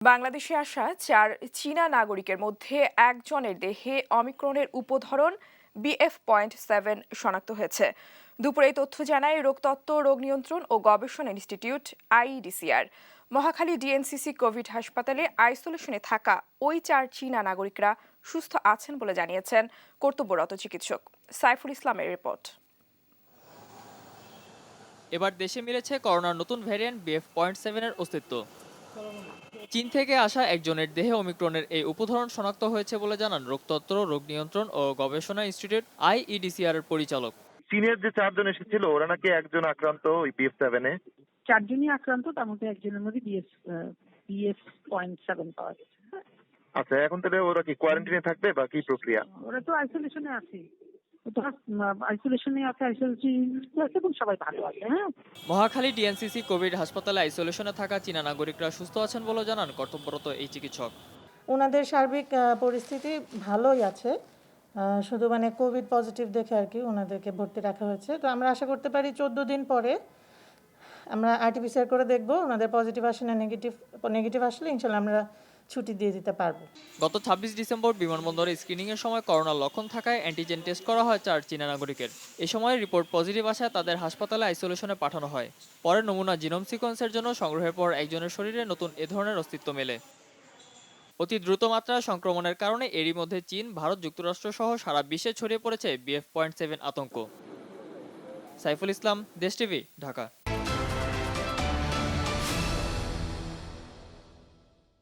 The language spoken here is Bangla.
বাংলাদেশে আসা ৪ চীনা নাগরিকের মধ্যে একজনের দেহে অমিক্রনের উপধরন BF.7 শনাক্ত হয়েছে। দুপুরে এই তথ্য জানায় রোগতত্ত্ব, রোগ নিয়ন্ত্রণ ও গবেষণা institute IEDCR. Mohakhali DNCC Covid হাসপাতালে আইসোলেশনে থাকা ওই ৪ চীনা নাগরিকরা সুস্থ আছেন বলে জানিয়েছেন কর্তব্যরত চিকিৎসক। সাইফুল ইসলামের রিপোর্ট। এবার দেশে মিলেছে করোনার নতুন ভ্যারিয়েন্ট BF.7 এর অস্তিত্ব। চীন থেকে আসা একজনের দেহে ওমিক্রনের এই উপধরন শনাক্ত হয়েছে বলে জানান রোগতত্ত্ব, রোগ নিয়ন্ত্রণ ও গবেষণা ইনস্টিটিউট আইইডিসিআর এর পরিচালক। চীনের যে 4 জন এসেছিল ওরা নাকি একজন আক্রান্ত ওই BF.7 এ। 4 জনই আক্রান্ত, তার মধ্যে একজনের মধ্যে BF.7 পাওয়া গেছে। আচ্ছা, এখন তাহলে ওরা কি কোয়ারেন্টাইনে থাকবে বা কি প্রক্রিয়া? ওরা তো আইসোলেশনে আছে, আইসোলেশনে আছে, এবং সবাই ভালো আছে। হ্যাঁ, মহাখালী ডিএনসিসি কোভিড হাসপাতালে আইসোলেশনে থাকা চীনা নাগরিকরা সুস্থ আছেন বলে জানান কর্তব্যরত এই চিকিৎসক। ওনাদের সার্বিক পরিস্থিতি ভালোই আছে, শুধু কোভিড পজিটিভ দেখে আর কি ওনাদেরকে ভর্তি রাখা হয়েছে। তো আমরা আশা করতে পারি 14 দিন পরে আমরা আরটিপিসিআর করে দেখব, ওনাদের পজিটিভ আসে না নেগেটিভ আসলে ইনশাল্লাহ আমরা ছুটি দিয়ে দিতে পারবো। গত 26 ডিসেম্বর বিমানবন্দরে স্ক্রিনিংয়ের সময় করোনার লক্ষণ থাকায় অ্যান্টিজেন টেস্ট করা হয় 4 চীনা নাগরিকের। এ সময় রিপোর্ট পজিটিভ আসায় তাদের হাসপাতালে আইসোলেশনে পাঠানো হয়। পরে নমুনা জিনোম সিকোয়েন্সের জন্য সংগ্রহের পর একজনের শরীরে নতুন এ ধরনের অস্তিত্ব মেলে। অতি দ্রুত মাত্রায় সংক্রমণের কারণে এরই মধ্যে চীন, ভারত, যুক্তরাষ্ট্র সহ সারা বিশ্বে ছড়িয়ে পড়েছে BF.7 আতঙ্ক। সাইফুল ইসলাম, দেশ টিভি, ঢাকা।